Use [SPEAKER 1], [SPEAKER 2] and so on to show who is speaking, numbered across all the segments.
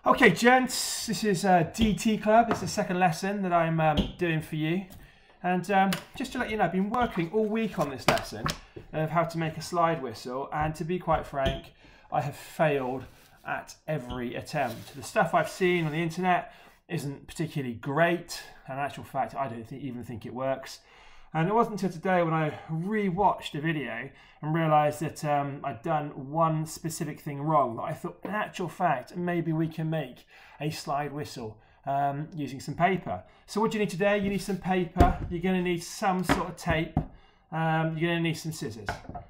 [SPEAKER 1] Okay, gents, this is DT Club. It's the second lesson that I'm doing for you. And just to let you know, I've been working all week on this lesson of how to make a slide whistle. And to be quite frank, I have failed at every attempt. The stuff I've seen on the internet isn't particularly great. And in actual fact, I don't even think it works. And it wasn't until today when I re-watched the video and realised that I'd done one specific thing wrong, that I thought, in actual fact, maybe we can make a slide whistle using some paper. So what do you need today? You need some paper, you're going to need some sort of tape, you're going to need some scissors,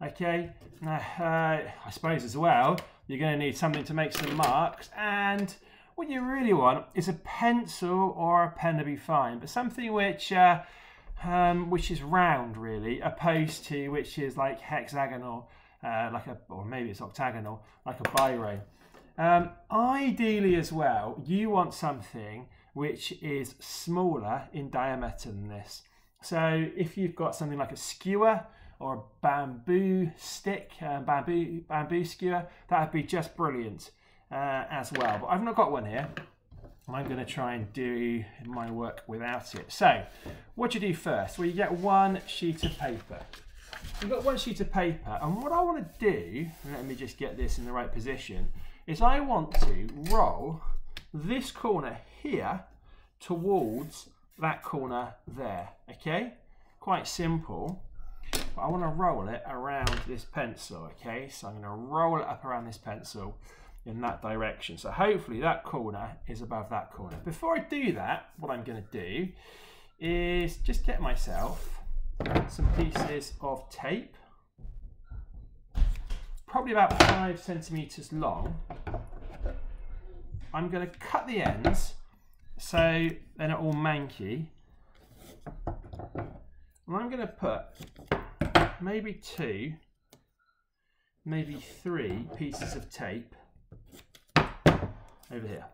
[SPEAKER 1] okay? I suppose as well, you're going to need something to make some marks, and what you really want is a pencil or a pen to be fine, but something which is round really, opposed to which is like hexagonal, or maybe it's octagonal, like a biro. Ideally as well, you want something which is smaller in diameter than this. So if you've got something like a skewer or a bamboo stick, bamboo skewer, that would be just brilliant as well. But I've not got one here. I'm going to try and do my work without it. So, what do you do first? Well, you get one sheet of paper. You've got one sheet of paper, and what I want to do, let me just get this in the right position, is I want to roll this corner here towards that corner there, okay? Quite simple, but I want to roll it around this pencil, okay? So I'm going to roll it up around this pencil in that direction. So hopefully that corner is above that corner. Before I do that, what I'm going to do is just get myself some pieces of tape, probably about 5 centimeters long. I'm going to cut the ends so they're not all manky. And I'm going to put maybe 2, maybe 3 pieces of tape over here.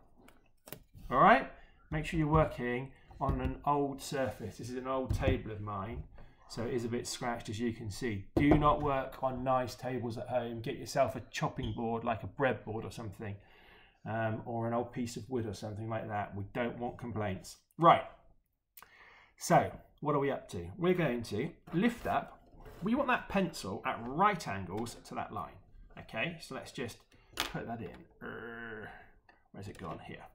[SPEAKER 1] All right, make sure you're working on an old surface. This is an old table of mine, so it is a bit scratched, as you can see. Do not work on nice tables at home. Get yourself a chopping board, like a breadboard or something, or an old piece of wood or something like that. We don't want complaints. Right, so what are we up to? We're going to lift up. We want that pencil at right angles to that line. Okay, so let's just put that in. Where's it gone? Here.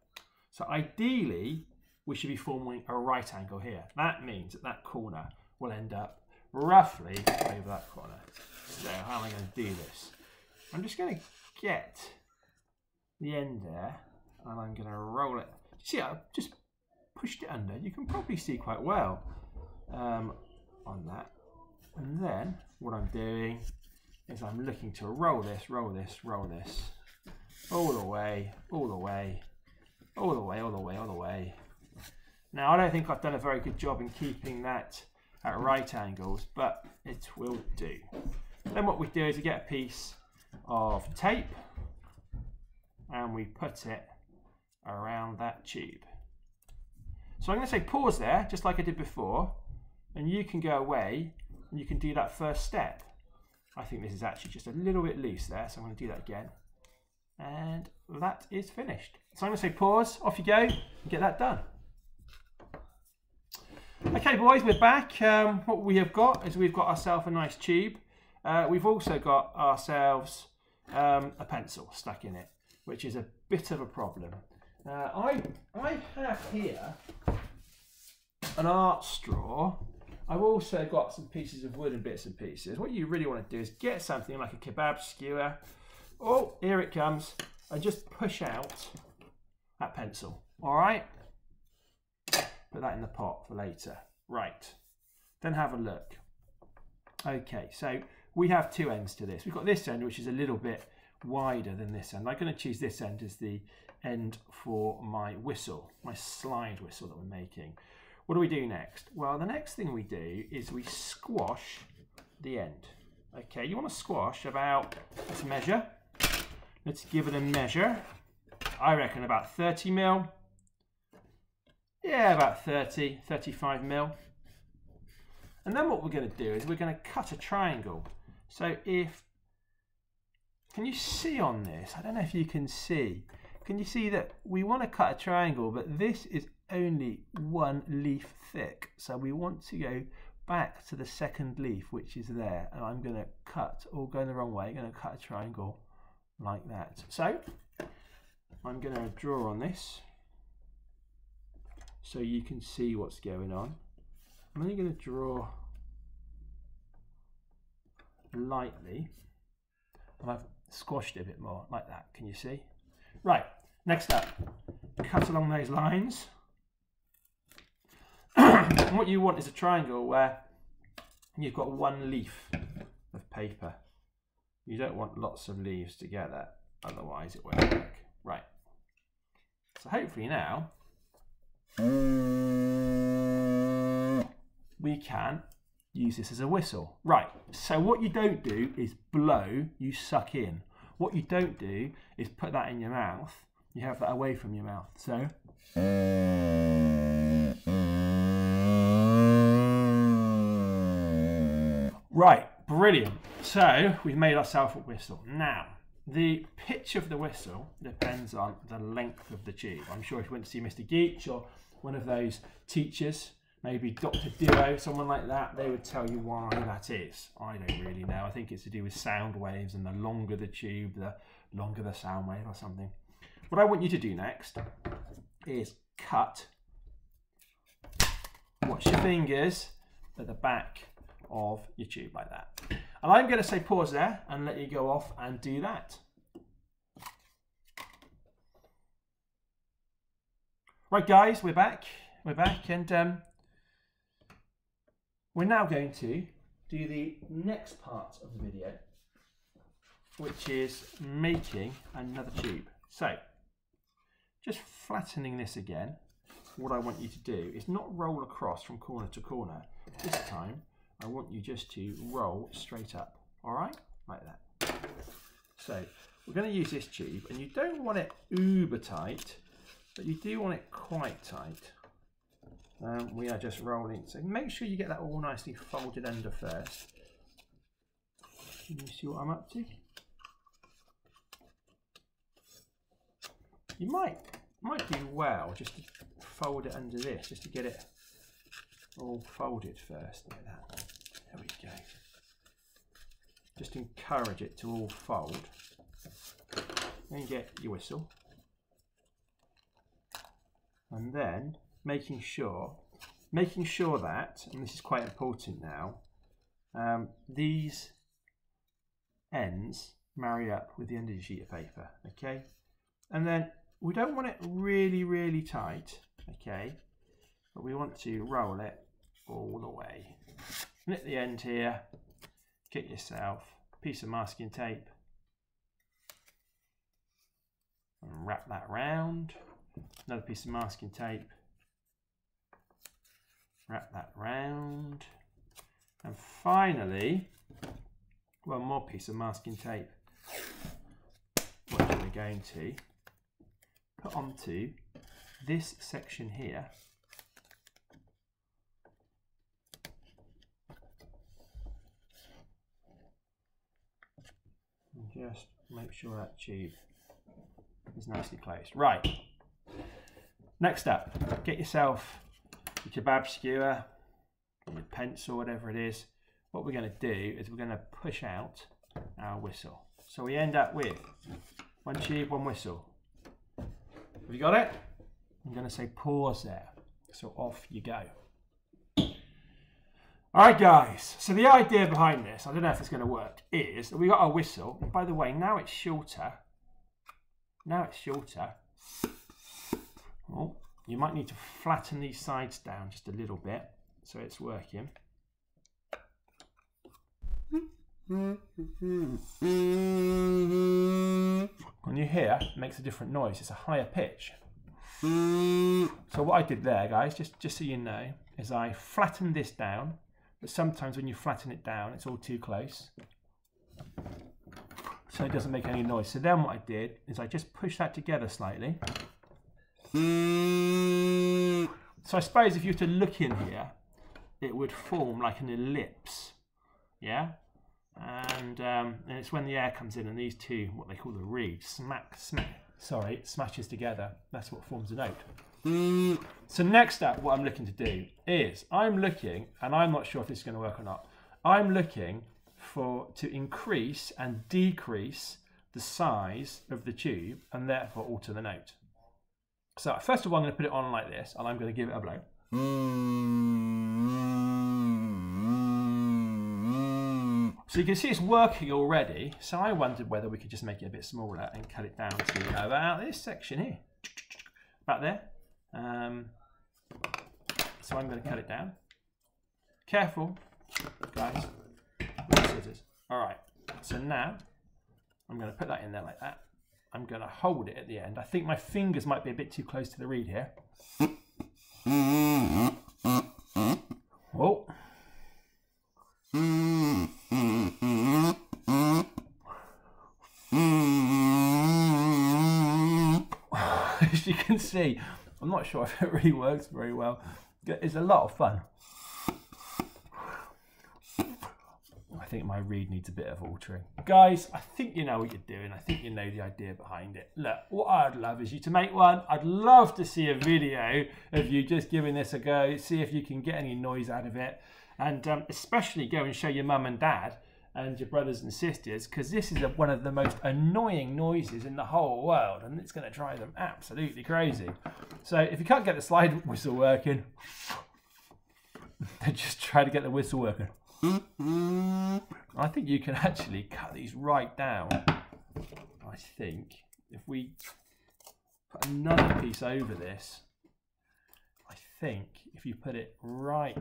[SPEAKER 1] So ideally, we should be forming a right angle here. That means that that corner will end up roughly over that corner. So how am I going to do this? I'm just going to get the end there, and I'm going to roll it. See, I've just pushed it under. You can probably see quite well on that. And then what I'm doing is I'm looking to roll this, roll this, roll this, all the way, all the way, all the way, all the way, all the way. Now, I don't think I've done a very good job in keeping that at right angles, but it will do. Then what we do is we get a piece of tape and we put it around that tube. So I'm going to say pause there, just like I did before, and you can go away and you can do that first step. I think this is actually just a little bit loose there, so I'm going to do that again. And that is finished. So I'm going to say pause, off you go, and get that done. Okay boys, we're back. What we have got is we've got ourselves a nice tube. We've also got ourselves a pencil stuck in it, which is a bit of a problem. I have here an art straw. I've also got some pieces of wood and bits and pieces. What you really want to do is get something like a kebab skewer. Oh, here it comes. And just push out that pencil. All right? Put that in the pot for later. Right. Then have a look. Okay, so we have 2 ends to this. We've got this end, which is a little bit wider than this end. I'm going to choose this end as the end for my whistle, my slide whistle that we're making. What do we do next? Well, the next thing we do is we squash the end. Okay, you want to squash about, let's measure. Let's give it a measure. I reckon about 30 mil. Yeah, about 30, 35 mil. And then what we're going to do is we're going to cut a triangle. So can you see on this? I don't know if you can see. can you see that we want to cut a triangle, but this is only 1 leaf thick. So we want to go back to the second leaf, which is there. And I'm going to cut, or going the wrong way, I'm going to cut a triangle like that. So I'm going to draw on this so you can see what's going on. I'm only going to draw lightly, and I've squashed it a bit more like that. Can you see? Right, next up, cut along those lines. And what you want is a triangle where you've got 1 leaf of paper. You don't want lots of leaves together, otherwise it won't work. Right, so hopefully now we can use this as a whistle. Right, so what you don't do is blow, you suck in. What you don't do is put that in your mouth. You have that away from your mouth. So. Right, brilliant. So we've made ourselves a whistle. Now, the pitch of the whistle depends on the length of the tube. I'm sure if you went to see Mr. Geach or one of those teachers, maybe Dr. Duo, someone like that, they would tell you why that is. I don't really know. I think it's to do with sound waves, and the longer the tube, the longer the sound wave or something. What I want you to do next is cut. Watch your fingers at the back of your tube like that. And I'm going to say pause there and let you go off and do that. Right guys, we're back. We're back, and we're now going to do the next part of the video, which is making another tube. So, just flattening this again, what I want you to do is not roll across from corner to corner. This time, I want you just to roll straight up, all right? Like that. So, we're going to use this tube, and you don't want it uber tight, but you do want it quite tight. We are just rolling, so make sure you get that all nicely folded under first. Can you see what I'm up to? You might do well just to fold it under this, just to get it all folded first, like that. There we go. Just encourage it to all fold. Then you get your whistle. And then making sure that, and this is quite important now, these ends marry up with the end of the sheet of paper, okay? And then we don't want it really, really tight, okay? But we want to roll it all the way. And at the end here, get yourself a piece of masking tape and wrap that round. Another piece of masking tape. Wrap that round, and finally one more piece of masking tape, which we're going to put onto this section here, and just make sure that tube is nicely closed. Right, next up, get yourself your kebab skewer, your pencil, whatever it is. What we're going to do is we're going to push out our whistle. So we end up with 1 tube, 1 whistle. Have you got it? I'm going to say pause there. So off you go. Alright guys, so the idea behind this, I don't know if it's going to work, is that we got our whistle. And by the way, now it's shorter. Oh. You might need to flatten these sides down just a little bit so it's working. When you hear, it makes a different noise. It's a higher pitch. So what I did there, guys, just so you know, is I flattened this down. But sometimes when you flatten it down, it's all too close, so it doesn't make any noise. So then what I did is I just pushed that together slightly. So I suppose if you were to look in here, it would form like an ellipse, yeah? And it's when the air comes in and these two, what they call the reeds, sorry, it smashes together. That's what forms a note. So next up, what I'm looking to do is, I'm looking, and I'm not sure if this is going to work or not, I'm looking to increase and decrease the size of the tube and therefore alter the note. So first of all, I'm going to put it on like this, and I'm going to give it a blow. So you can see it's working already. So I wondered whether we could just make it a bit smaller and cut it down to about this section here, about there. So I'm going to cut it down. Careful, guys, with the scissors. All right. So now I'm going to put that in there like that. I'm going to hold it at the end. I think my fingers might be a bit too close to the reed here. Whoa. As you can see, I'm not sure if it really works very well. It's a lot of fun. I think my reed needs a bit of altering. Guys, I think you know what you're doing. I think you know the idea behind it. Look, what I'd love is you to make one. I'd love to see a video of you just giving this a go, see if you can get any noise out of it. And especially go and show your mum and dad and your brothers and sisters, because this is one of the most annoying noises in the whole world, and it's going to drive them absolutely crazy. So if you can't get the slide whistle working, then just try to get the whistle working. I think you can actually cut these right down. I think if we put another piece over this, I think if you put it right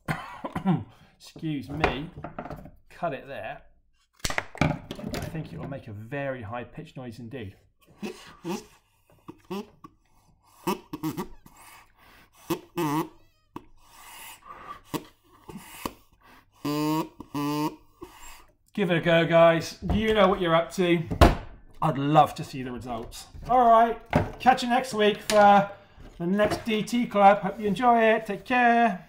[SPEAKER 1] down, excuse me, cut it there, I think it will make a very high pitched noise indeed. Give it a go, guys. You know what you're up to. I'd love to see the results. All right, catch you next week for the next DT Club. Hope you enjoy it. Take care.